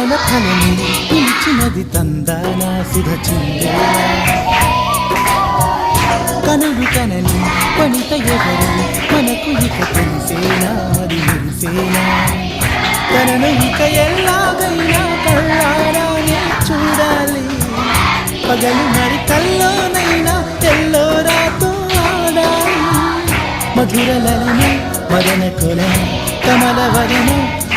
కలల ఫలము పిలిచినది తందాన సుధ చిందేలా కనులు కనని వనిత ఎవరు మనకు ఇక తెలిసేనా మరి మురిసేనా తనను ఇక ఎలాగైనా కళ్ళారానే చూడాలి పగలు మరి కల్లోనైనా ఎల్లోరాతో ఆడాలి మధురలన మదన కొలన కమల వదన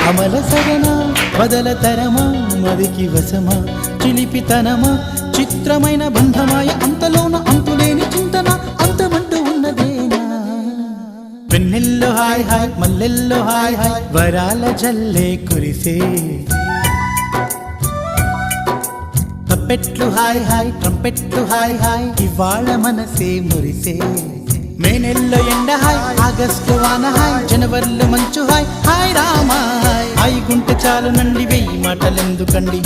అమల సదన బదల తరమా మదికి వశమా చిలిపితనమా చిత్రమైన బంధమాయ అంతలోన అంతులేని చింతన అంతమంటూ ఉన్నదేనా వెన్నెల్లో హాయ్ హాయ్ మల్లెల్లో హాయ్ హాయ్ వరాల జల్లే కురిసే తప్పెట్లు హాయ్ హాయ్ ట్రంపెట్లు హాయ్ హాయ్ ఇవాళ మనసే మురిసే మే నెలలో ఎండ హాయ్ ఆగస్టు వాన హాయ్ జనవరిలో మంచు హాయ్ హాయ్ రామా హాయ్ హాయ్ గుంటె చాలు నండి వెయ్యి మాటలెందుకండి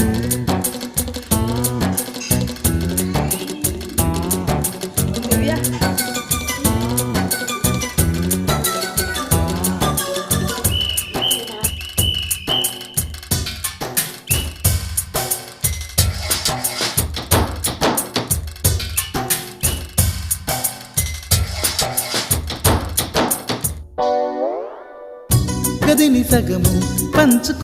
గదిని సగము పంచు